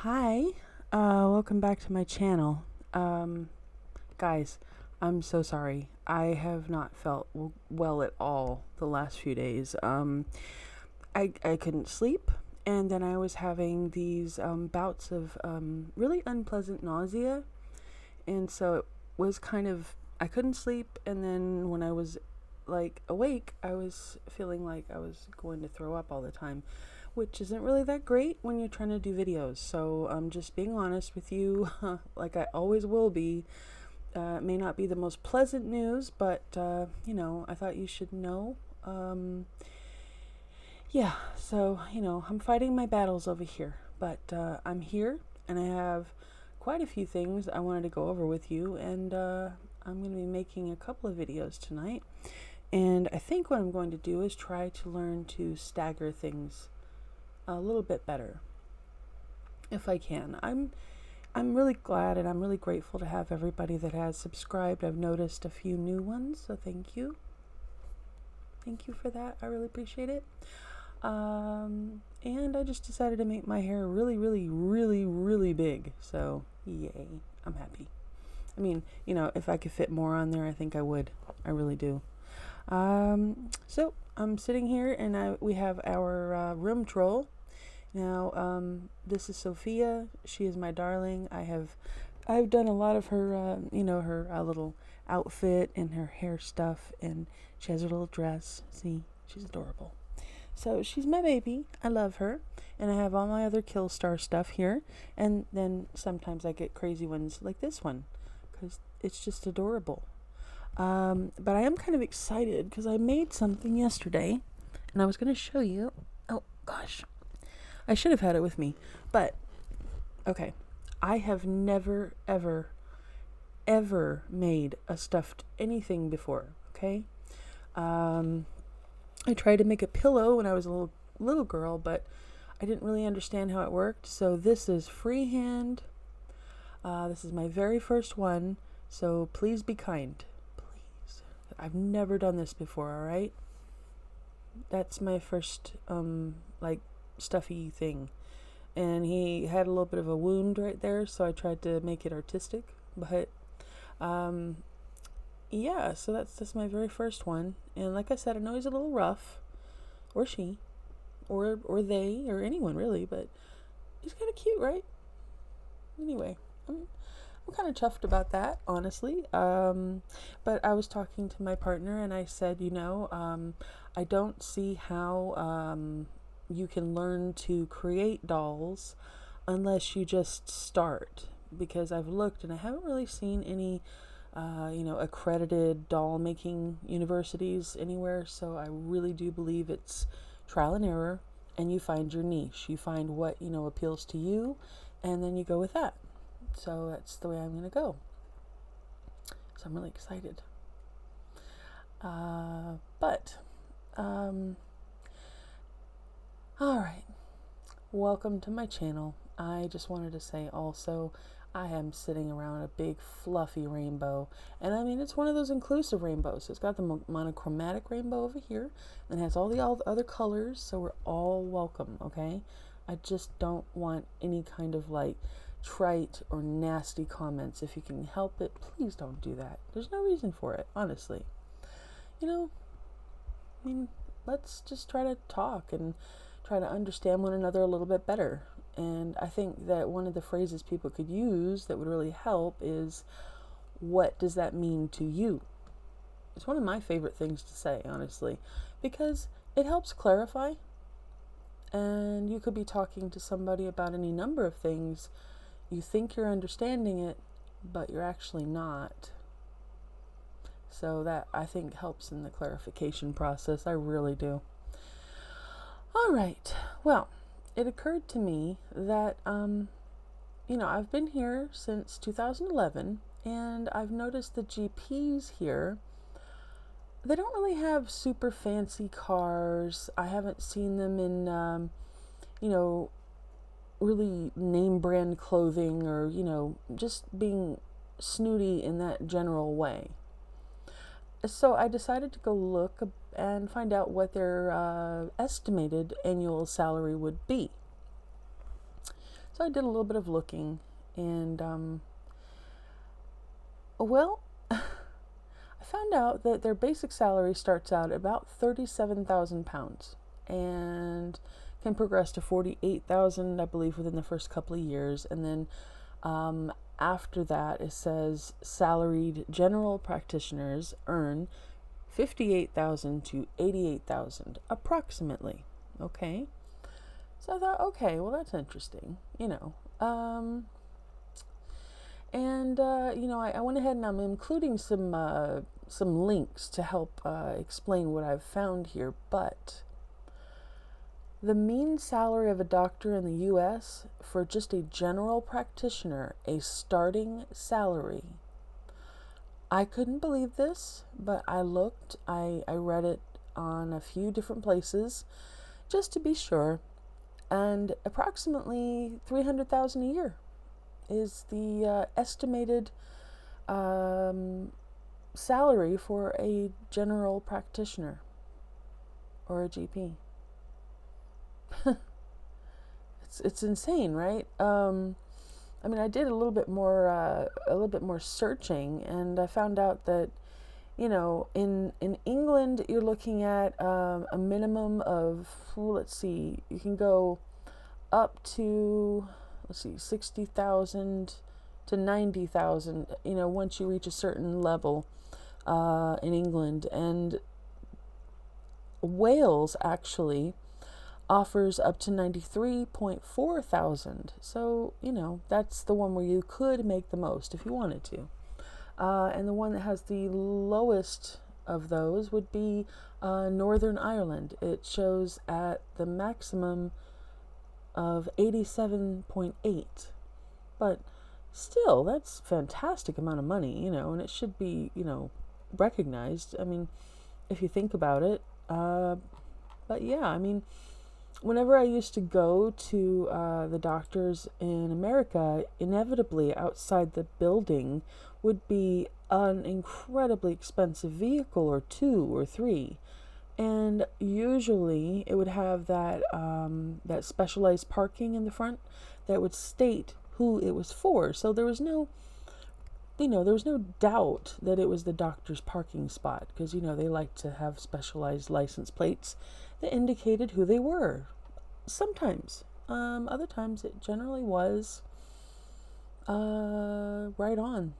Hi, welcome back to my channel. Guys, I'm so sorry. I have not felt well at all the last few days. I couldn't sleep, and then I was having these bouts of really unpleasant nausea, and so it was I couldn't sleep, and then when I was awake, I was feeling like I was going to throw up all the time, which isn't really that great when you're trying to do videos. So I'm just being honest with you, like I always will be. It may not be the most pleasant news, but I thought you should know. Yeah, so I'm fighting my battles over here, but I'm here, and I have quite a few things I wanted to go over with you, and I'm going to be making a couple of videos tonight. And I think what I'm going to do is try to learn to stagger things a little bit better, if I can. I'm really glad and I'm really grateful to have everybody that has subscribed. I've noticed a few new ones, so thank you. Thank you for that. I really appreciate it. And I just decided to make my hair really, really, really, really big. So yay, I'm happy. I mean, if I could fit more on there, I think I would. I really do. So I'm sitting here, and we have our room troll. Now, this is Sophia. She is my darling. I've done a lot of her, her little outfit and her hair stuff, and she has her little dress. See, she's adorable. So she's my baby. I love her, and I have all my other Kill Star stuff here. And then sometimes I get crazy ones like this one, because it's just adorable. But I am kind of excited because I made something yesterday, and I was going to show you. Oh gosh, I should have had it with me, but okay. I have never, ever, ever made a stuffed anything before. Okay. I tried to make a pillow when I was a little girl, but I didn't really understand how it worked. So this is freehand. This is my very first one. So please be kind. Please. I've never done this before, all right? That's my first, stuffy thing. And he had a little bit of a wound right there, so I tried to make it artistic. But, yeah, so that's my very first one. And like I said, I know he's a little rough. Or she. Or they, or anyone really, but he's kind of cute, right? Anyway, I'm kind of chuffed about that, honestly. But I was talking to my partner, and I said, I don't see how you can learn to create dolls unless you just start. Because I've looked, and I haven't really seen any, accredited doll making universities anywhere. So I really do believe it's trial and error, and you find your niche. You find what, appeals to you, and then you go with that. So that's the way I'm going to go. So I'm really excited. All right. Welcome to my channel. I just wanted to say also, I am sitting around a big fluffy rainbow. And I mean, it's one of those inclusive rainbows. It's got the monochromatic rainbow over here, and has all the other colors. So we're all welcome, okay? I just don't want any kind of trite or nasty comments. If you can help it, please don't do that. There's no reason for it, honestly. Let's just try to talk and try to understand one another a little bit better. And I think that one of the phrases people could use that would really help is, what does that mean to you? It's one of my favorite things to say, honestly, because it helps clarify. And you could be talking to somebody about any number of things. You think you're understanding it, but you're actually not. So that, I think, helps in the clarification process. I really do. All right. Well, it occurred to me that, I've been here since 2011, and I've noticed the GPs here, they don't really have super fancy cars. I haven't seen them in, really name brand clothing, or, just being snooty in that general way. So I decided to go look and find out what their estimated annual salary would be. So I did a little bit of looking, and well, I found out that their basic salary starts out at about £37,000 and can progress to 48,000, I believe, within the first couple of years, and then after that, it says salaried general practitioners earn 58,000 to 88,000 approximately. Okay. So I thought, okay, well, that's interesting, you know. I went ahead and I'm including some links to help explain what I've found here. But the mean salary of a doctor in the U.S. for just a general practitioner, a starting salary. I couldn't believe this, but I looked. I read it on a few different places just to be sure. And approximately 300,000 a year is the estimated salary for a general practitioner or a GP. It's insane, right? I did a little bit more searching, and I found out that, in England, you're looking at a minimum of, let's see, you can go up to, 60,000 to 90,000, once you reach a certain level in England. And Wales actually offers up to 93.4 thousand. So, that's the one where you could make the most if you wanted to. And the one that has the lowest of those would be Northern Ireland. It shows at the maximum of 87.8. But still, that's a fantastic amount of money, and it should be, recognized. If you think about it. But yeah, whenever I used to go to the doctors in America, inevitably outside the building would be an incredibly expensive vehicle or two or three. And usually it would have that specialized parking in the front that would state who it was for. So there was no doubt that it was the doctor's parking spot, because, they like to have specialized license plates that indicated who they were. Sometimes. Other times it generally was right on.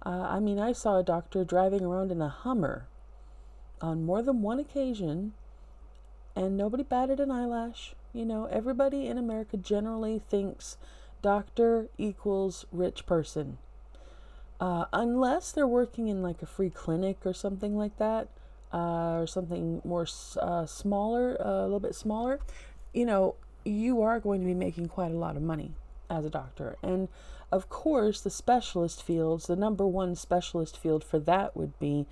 I saw a doctor driving around in a Hummer on more than one occasion, and nobody batted an eyelash. Everybody in America generally thinks doctor equals rich person. Unless they're working in like a free clinic or something like that, or something more smaller, a little bit smaller, you are going to be making quite a lot of money as a doctor. And of course, the specialist fields, the number one specialist field for that would be,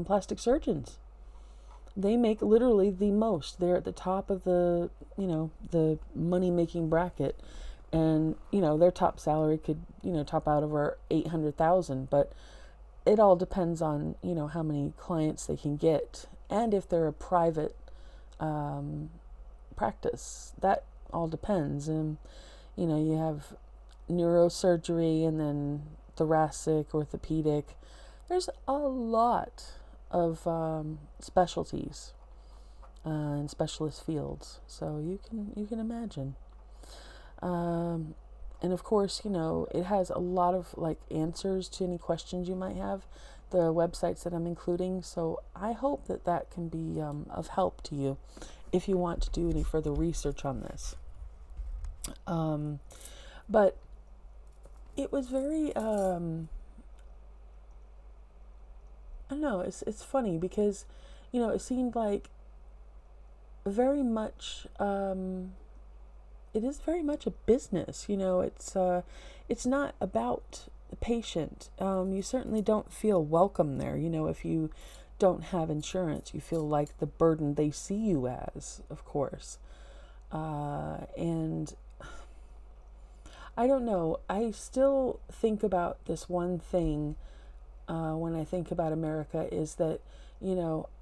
plastic surgeons. They make literally the most. They're at the top of the money-making bracket. And, their top salary could, top out over 800,000, but it all depends on, how many clients they can get. And if they're a private practice, that all depends. And, you have neurosurgery and then thoracic, orthopedic. There's a lot of specialties and specialist fields. So you can imagine. And of course, it has a lot of answers to any questions you might have, the websites that I'm including. So I hope that can be of help to you if you want to do any further research on this. But it was very, I don't know, it's funny because, it seemed like very much, it is very much a business. It's not about the patient. You certainly don't feel welcome there. If you don't have insurance, you feel like the burden they see you as, of course. And I don't know. I still think about this one thing when I think about America, is that,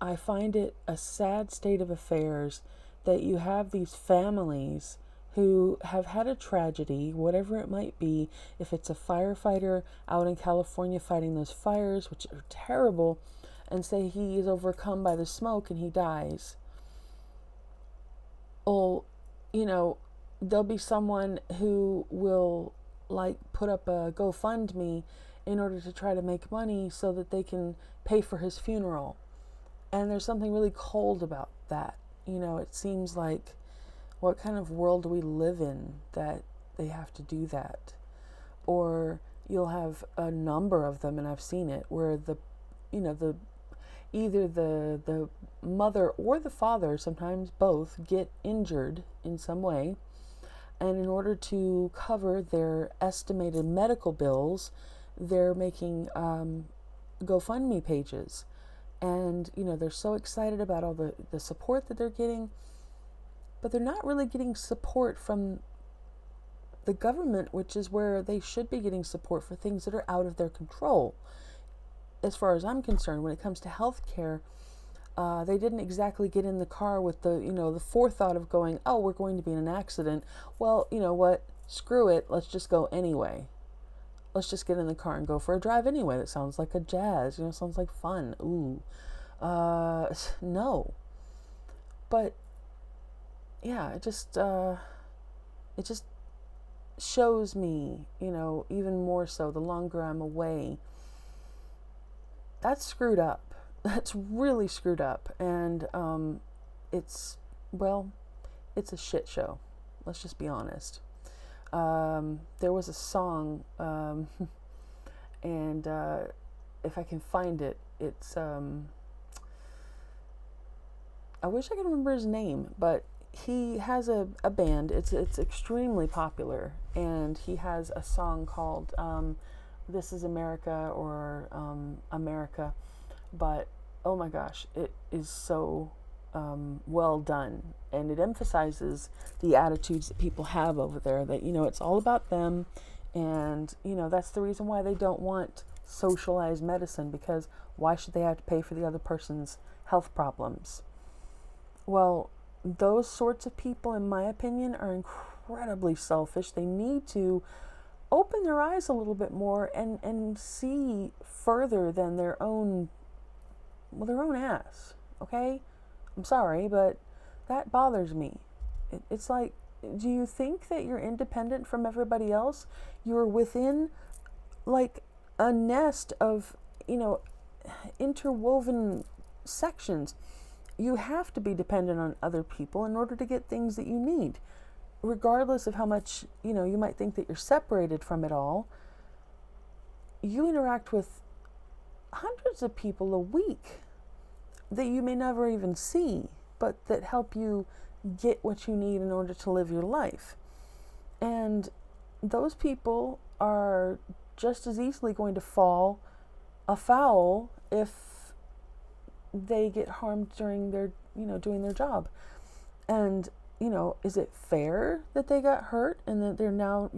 I find it a sad state of affairs that you have these families who have had a tragedy, whatever it might be, if it's a firefighter out in California fighting those fires, which are terrible, and say he is overcome by the smoke and he dies. Well, there'll be someone who will put up a GoFundMe in order to try to make money so that they can pay for his funeral. And there's something really cold about that. It seems like, what kind of world do we live in that they have to do that? Or you'll have a number of them, and I've seen it, where either the mother or the father, sometimes both, get injured in some way. And in order to cover their estimated medical bills, they're making GoFundMe pages. And, they're so excited about all the support that they're getting, but they're not really getting support from the government, which is where they should be getting support for things that are out of their control. As far as I'm concerned, when it comes to healthcare, they didn't exactly get in the car with the forethought of going, oh, we're going to be in an accident. Well, you know what? Screw it. Let's just go anyway. Let's just get in the car and go for a drive anyway. That sounds like a jazz. Sounds like fun. Ooh. No. But yeah, it just shows me, even more so the longer I'm away. That's screwed up. That's really screwed up. And it's a shit show. Let's just be honest. There was a song, and if I can find it, it's I wish I could remember his name, but he has a band. It's extremely popular, and he has a song called This Is America, or America. But oh my gosh, it is so well done, and it emphasizes the attitudes that people have over there, that it's all about them. And that's the reason why they don't want socialized medicine, because why should they have to pay for the other person's health problems? Well, those sorts of people, in my opinion, are incredibly selfish. They need to open their eyes a little bit more and see further than their own ass. Okay? I'm sorry, but that bothers me. It's like, do you think that you're independent from everybody else? You're within like a nest of, interwoven sections. You have to be dependent on other people in order to get things that you need. Regardless of how much, you might think that you're separated from it all, you interact with hundreds of people a week that you may never even see, but that help you get what you need in order to live your life. And those people are just as easily going to fall afoul if they get harmed during their, doing their job. And, is it fair that they got hurt and that they're now,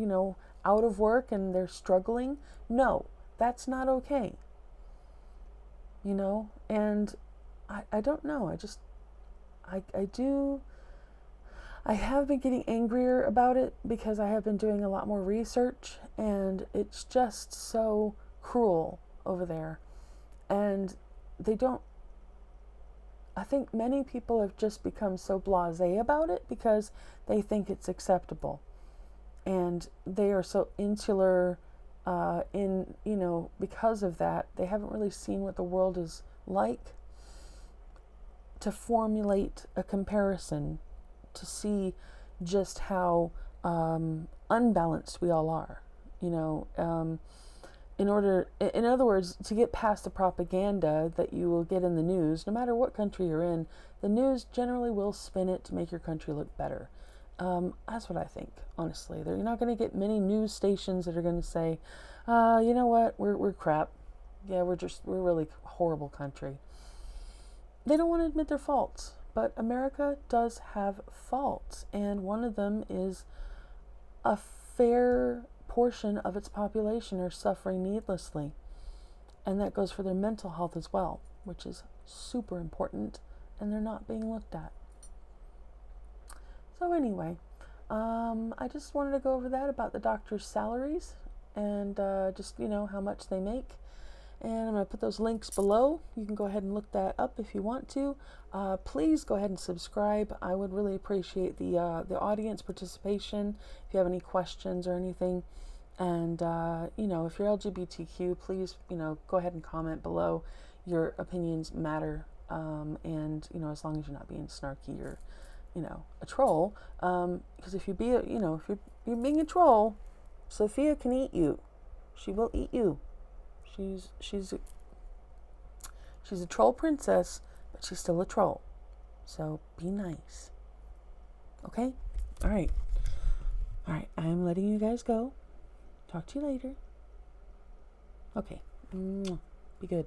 out of work and they're struggling? No, that's not okay. And I don't know. I have been getting angrier about it because I have been doing a lot more research, and it's just so cruel over there. And I think many people have just become so blasé about it because they think it's acceptable. And they are so insular because of that. They haven't really seen what the world is like to formulate a comparison, to see just how unbalanced we all are. In other words, to get past the propaganda that you will get in the news, no matter what country you're in, the news generally will spin it to make your country look better. That's what I think, honestly. You're not going to get many news stations that are going to say, you know what, we're crap. Yeah, we're really a horrible country. They don't want to admit their faults, but America does have faults, and one of them is a fair portion of its population are suffering needlessly, and that goes for their mental health as well, which is super important, and they're not being looked at. So anyway, I just wanted to go over that about the doctor's salaries and just, how much they make. And I'm going to put those links below. You can go ahead and look that up if you want to. Please go ahead and subscribe. I would really appreciate the audience participation if you have any questions or anything. And, if you're LGBTQ, please, go ahead and comment below. Your opinions matter. And, as long as you're not being snarky or, a troll. Because if you be, if you're being a troll, Sophia can eat you. She will eat you. She's a troll princess, but she's still a troll. So be nice. Okay? All right. I'm letting you guys go. Talk to you later. Okay. Be good.